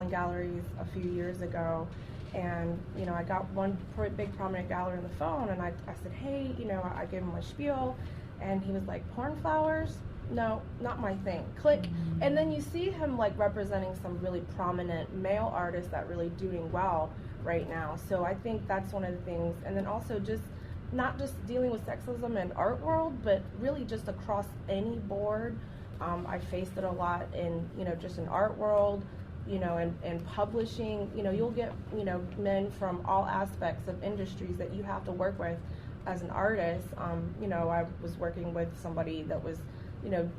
galleries a few years ago, and I got one big prominent gallery on the phone, and I said, hey, I gave him my spiel, and he was like, porn flowers? No, not my thing. Click. And then you see him like representing some really prominent male artists that really doing well right now. So I think that's one of the things. And then also just not just dealing with sexism in art world, but really just across any board. I faced it a lot in, just in art world, and publishing. You'll get, men from all aspects of industries that you have to work with as an artist. I was working with somebody that was,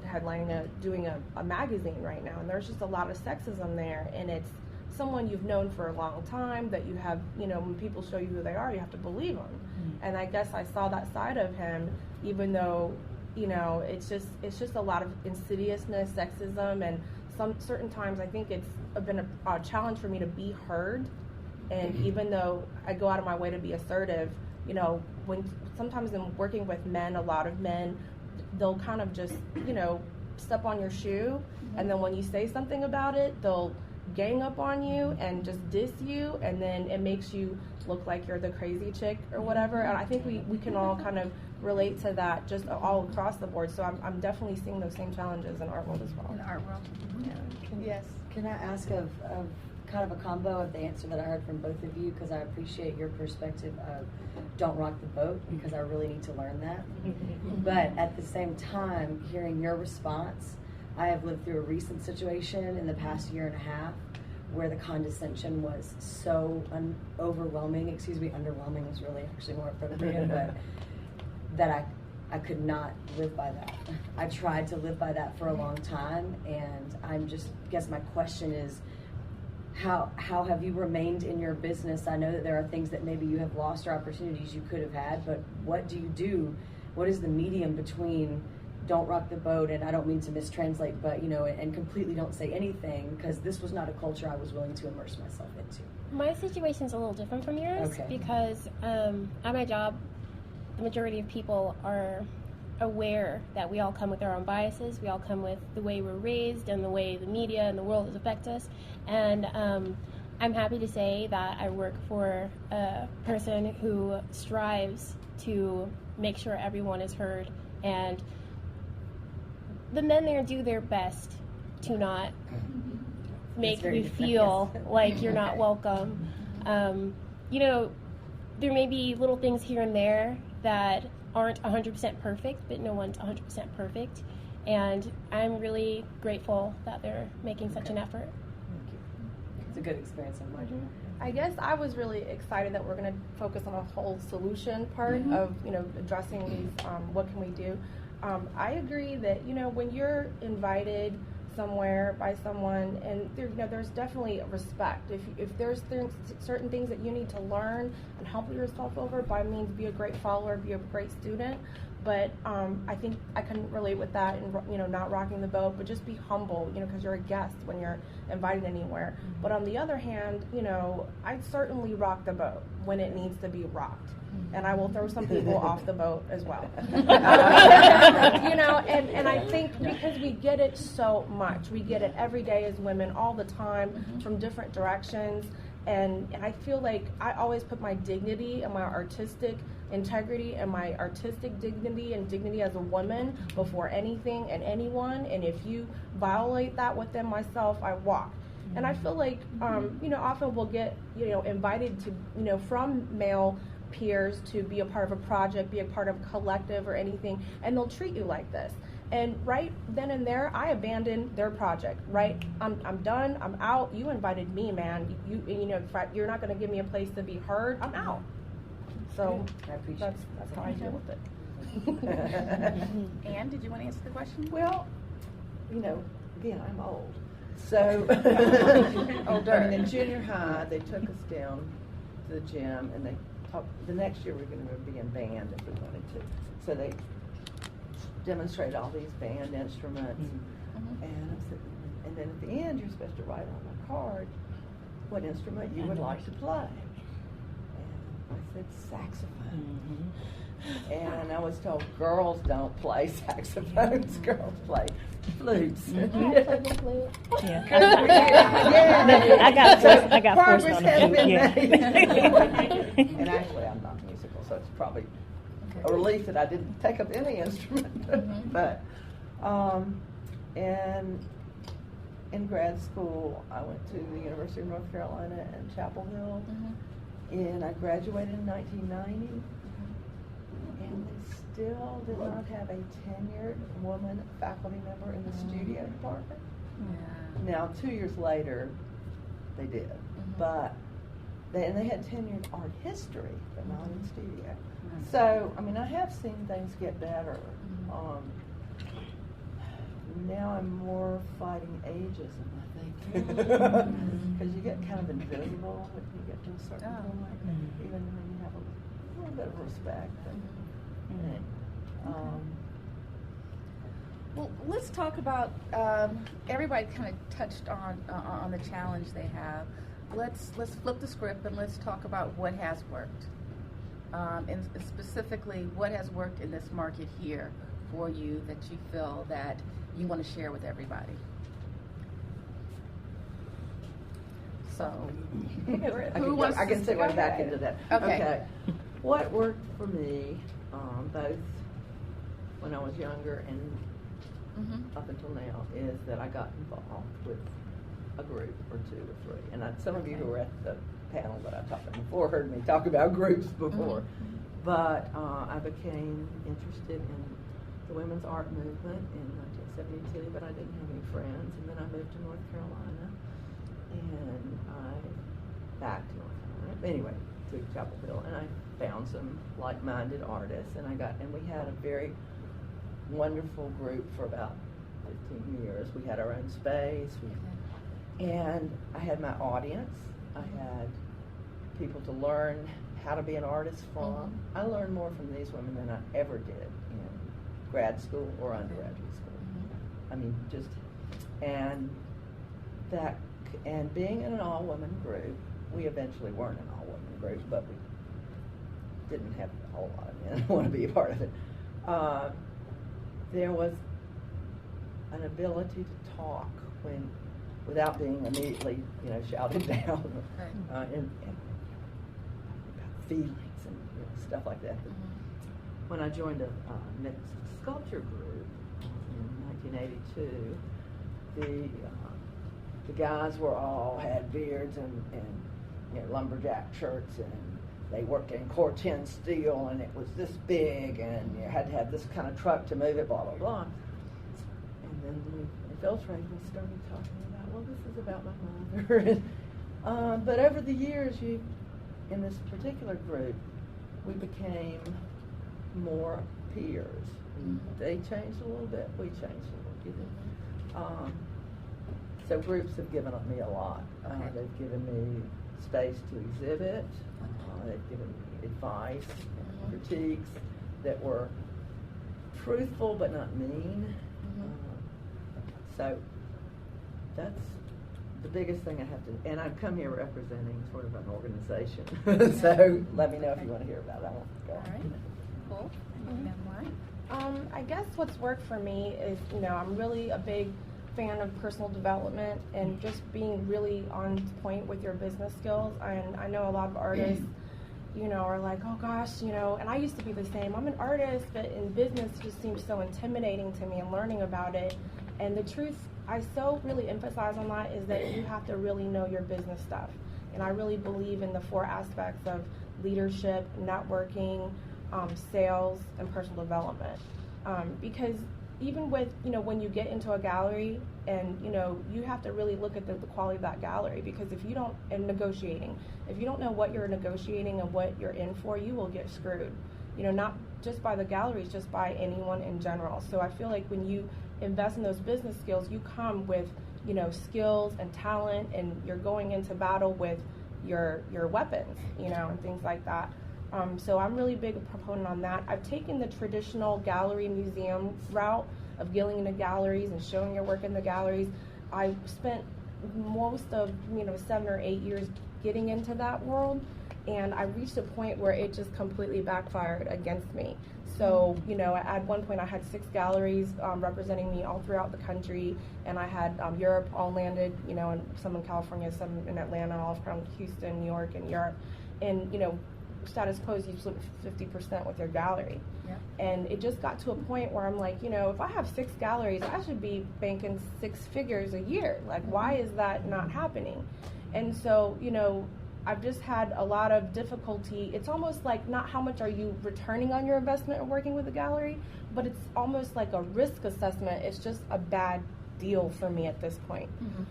headlining doing a magazine right now, and there's just a lot of sexism there, and it's someone you've known for a long time that you have, when people show you who they are, you have to believe them. And I guess I saw that side of him, even though, it's just a lot of insidiousness, sexism, and some certain times I think it's been a challenge for me to be heard. And even though I go out of my way to be assertive, when sometimes in working with men, a lot of men, they'll kind of just, step on your shoe, and then when you say something about it, they'll gang up on you and just diss you, and then it makes you look like you're the crazy chick or whatever. And I think we can all kind of relate to that just all across the board. So I'm definitely seeing those same challenges in art world as well. In the art world. Yeah. Can I ask of kind of a combo of the answer that I heard from both of you, because I appreciate your perspective of don't rock the boat, because I really need to learn that. But at the same time, hearing your response, I have lived through a recent situation in the past year and a half where the condescension was so overwhelming, underwhelming was really actually more appropriate, but that I could not live by that. I tried to live by that for a long time, and guess my question is, how have you remained in your business? I know that there are things that maybe you have lost or opportunities you could have had, but what do you do? What is the medium between don't rock the boat, and I don't mean to mistranslate, but and completely don't say anything, because this was not a culture I was willing to immerse myself into? My situation's a little different from yours, because at my job, the majority of people are aware that we all come with our own biases. We all come with the way we're raised and the way the media and the world has affected us. And I'm happy to say that I work for a person who strives to make sure everyone is heard, and the men there do their best to not make you feel like you're not welcome. There may be little things here and there that aren't 100% perfect, but no one's 100% perfect, and I'm really grateful that they're making such an effort. Thank you. It's a good experience on my job. I guess I was really excited that we're going to focus on a whole solution part of addressing these. What can we do? I agree that when you're invited somewhere by someone, and there's definitely respect. If there's certain things that you need to learn and help yourself over, by means, be a great follower, be a great student. But I think I can relate with that, and not rocking the boat, but just be humble, because you're a guest when you're invited anywhere. But on the other hand, I certainly rock the boat when it needs to be rocked. And I will throw some people off the boat as well. And I think because we get it so much, we get it every day as women, all the time, from different directions. And I feel like I always put my dignity and my artistic integrity and my artistic dignity and dignity as a woman before anything and anyone. And if you violate that within myself, I walk. And I feel like, often we'll get, invited to, from male peers to be a part of a project, be a part of a collective or anything, and they'll treat you like this. And right then and there, I abandoned their project. Right, I'm done. I'm out. You invited me, man. You're not going to give me a place to be heard. I'm out. So that's how I deal with it. Anne, did you want to answer the question? Well, again, I'm old. So in junior high, they took us down to the gym, and they talked. The next year we were going to be in band if we wanted to. So they demonstrated all these band instruments, and I said, and then at the end you're supposed to write on a card what instrument you would like to play. And I said saxophone. And I was told girls don't play saxophones, girls play flutes. Yeah. Yeah. I got forced Progress on has the been flute. made. And actually, I'm not musical, so it's probably a relief that I didn't take up any instrument. But, and in grad school, I went to the University of North Carolina in Chapel Hill, and I graduated in 1990. And they still did not have a tenured woman faculty member in the studio department. Now, 2 years later, they did, but they had tenured art history, but not in studio. So, I mean, I have seen things get better. Now I'm more fighting ageism, I think, because you get kind of invisible when you get to a certain point, even when you have a little bit of respect. Well, let's talk about, everybody kind of touched on the challenge they have. Let's flip the script and let's talk about what has worked. And specifically, what has worked in this market here for you that you feel that you want to share with everybody? So, I can take one back into that. Okay. What worked for me, both when I was younger and up until now, is that I got involved with a group or two or three. And some of you who were at the panel that I talked about before heard me talk about groups before. But I became interested in the women's art movement in 1972, but I didn't have any friends. And then I moved to North Carolina, and back to North Carolina. Anyway, to Chapel Hill, and I found some like-minded artists, and we had a very wonderful group for about 15 years. We had our own space, and I had my audience. I had people to learn how to be an artist from. I learned more from these women than I ever did in grad school or undergraduate school. I mean, and being in an all-women group, we eventually weren't an all-women group, but we didn't have a whole lot of men want to be a part of it. There was an ability to talk without being immediately, shouted down, and feelings and stuff like that. When I joined a mixed sculpture group in 1982, the guys had beards and lumberjack shirts, and they worked in Corten steel, and it was this big, and you had to have this kind of truck to move it, blah, blah, blah. And then we infiltrated and started talking about, well, this is about my mother. But over the years, in this particular group, we became more peers. They changed a little bit, we changed a little bit. So groups have given me a lot. They've given me space to exhibit. They've given me advice, critiques that were truthful but not mean. So that's the biggest thing I have to, and I've come here representing sort of an organization. So let me know if you want to hear about it. I won't go. All right. Cool. And why? I guess what's worked for me is, I'm really a big fan of personal development and just being really on point with your business skills. And I know a lot of artists, are like, oh gosh, and I used to be the same. I'm an artist, but in business just seems so intimidating to me and learning about it. And the truth, I so really emphasize on that, is that you have to really know your business stuff. And I really believe in the 4 aspects of leadership, networking, sales, and personal development. Because even with, when you get into a gallery and, you have to really look at the quality of that gallery, because if you don't, and negotiating, if you don't know what you're negotiating and what you're in for, you will get screwed. Not just by the galleries, just by anyone in general. So I feel like when you invest in those business skills, you come with, skills and talent, and you're going into battle with your weapons, and things like that. So I'm really big a proponent on that. I've taken the traditional gallery museum route of going into galleries and showing your work in the galleries. I've spent most of 7 or 8 years getting into that world, and I reached a point where it just completely backfired against me. So, you know, at one point I had 6 galleries representing me all throughout the country, and I had Europe all landed, you know, and some in California, some in Atlanta, all from Houston, New York, and Europe. And, you know, status quo is you split 50% with your gallery. Yep. And it just got to a point where I'm like, you know, if I have 6 galleries, I should be banking 6 figures a year. Like, why is that not happening? And so, you know, I've just had a lot of difficulty. It's almost like not how much are you returning on your investment of working with a gallery, but it's almost like a risk assessment. It's just a bad deal for me at this point.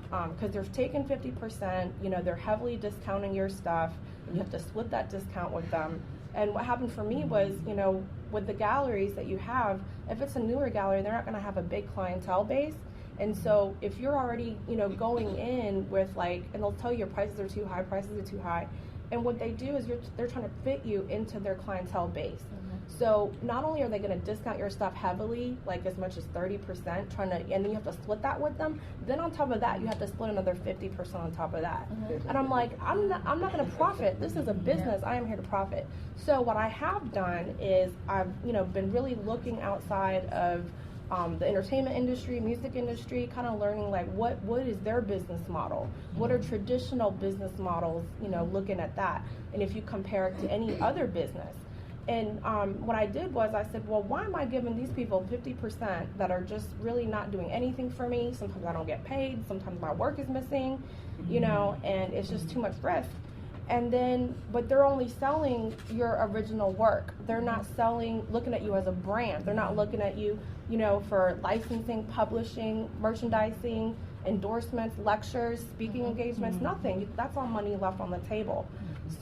Because they're taking 50%, you know, they're heavily discounting your stuff, and you have to split that discount with them. And what happened for me was, you know, with the galleries that you have, if it's a newer gallery, they're not going to have a big clientele base. And so if you're already, you know, going in with like, and they'll tell you your prices are too high, and what they do is they're trying to fit you into their clientele base. So not only are they going to discount your stuff heavily, like as much as 30%, and then you have to split that with them. Then on top of that, you have to split another 50% on top of that. And I'm like, I'm not going to profit. This is a business. I am here to profit. So what I have done is I've, you know, been really looking outside of the entertainment industry, music industry, kind of learning like what is their business model? What are traditional business models, you know, looking at that? And if you compare it to any other business. And what I did was I said, well, why am I giving these people 50% that are just really not doing anything for me? Sometimes I don't get paid. Sometimes my work is missing, you know, and it's just too much risk. And then, but they're only selling your original work. They're not looking at you as a brand. They're not looking at you, you know, for licensing, publishing, merchandising, endorsements, lectures, speaking engagements, nothing. That's all money left on the table.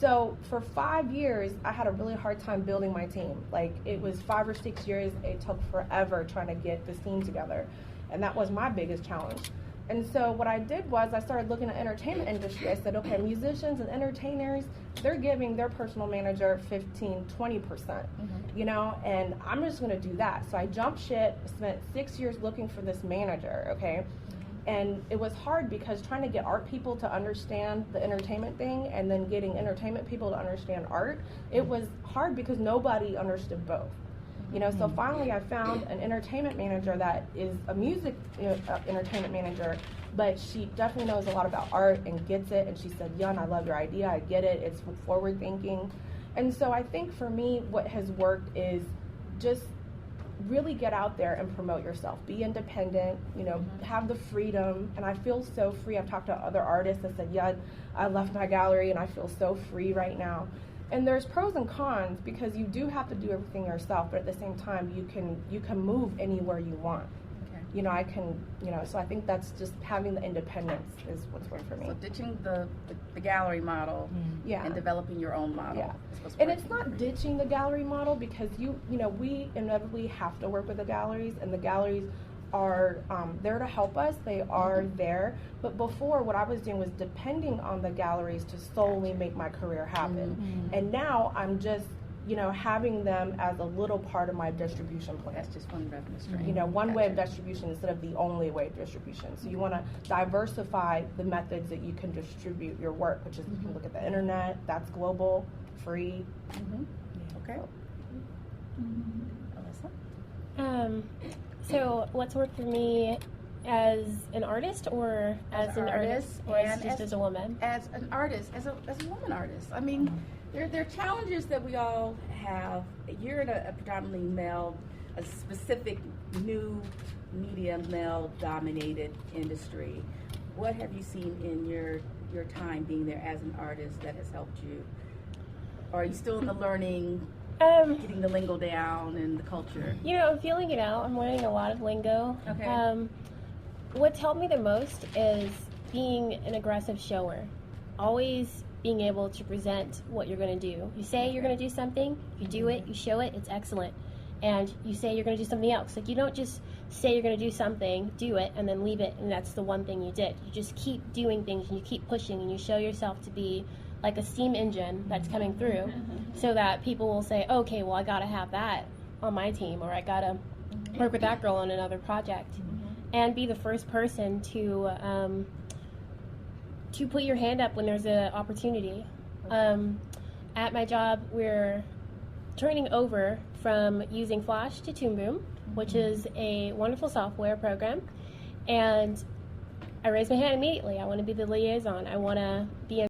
So for 5 years, I had a really hard time building my team. Like, it was 5 or 6 years. It took forever trying to get this team together. And that was my biggest challenge. And so what I did was I started looking at entertainment industry. I said, okay, musicians and entertainers, they're giving their personal manager 15-20%, you know, and I'm just going to do that. So I jumped ship, spent 6 years looking for this manager, okay? And it was hard because trying to get art people to understand the entertainment thing and then getting entertainment people to understand art, it was hard because nobody understood both. You know, so finally I found an entertainment manager that is a music entertainment manager, but she definitely knows a lot about art and gets it. And she said, Yun, I love your idea. I get it. It's forward thinking. And so I think for me, what has worked is just really get out there and promote yourself. Be independent, you know, have the freedom. And I feel so free. I've talked to other artists that said, yeah, I left my gallery and I feel so free right now. And there's pros and cons because you do have to do everything yourself, but at the same time, you can move anywhere you want. Okay. You know, I can, you know, so I think that's just having the independence is what's worked for me. So ditching the gallery model and developing your own model. Yeah. And it's not ditching the gallery model because you know, we inevitably have to work with the galleries, and the galleries are there to help us. They are there. But before, what I was doing was depending on the galleries to solely make my career happen. And now I'm just, you know, having them as a little part of my distribution plan. That's just one revenue stream. You know, one way of distribution instead of the only way of distribution. So you want to diversify the methods that you can distribute your work, which is you can look at the internet. That's global, free. Okay. Alyssa? So what's worked for me as an artist or as an artist or as a woman? As an artist, as a woman artist. I mean, there are challenges that we all have. You're in a predominantly male, a specific new media male-dominated industry. What have you seen in your time being there as an artist that has helped you? Or are you still in the learning, getting the lingo down and the culture? You know, I'm feeling it out. I'm learning a lot of lingo. Okay. What's helped me the most is being an aggressive shower. Always being able to present what you're going to do. You say you're going to do something, you do it, you show it, it's excellent. And you say you're going to do something else. Like, you don't just say you're going to do something, do it, and then leave it, and that's the one thing you did. You just keep doing things, and you keep pushing, and you show yourself to be like a steam engine that's coming through, so that people will say, okay, well, I got to have that on my team, or I got to work with that girl on another project. And be the first person to put your hand up when there's an opportunity. at my job, we're turning over from using Flash to Toon Boom, which is a wonderful software program. And I raised my hand immediately. I want to be the liaison. I want to be in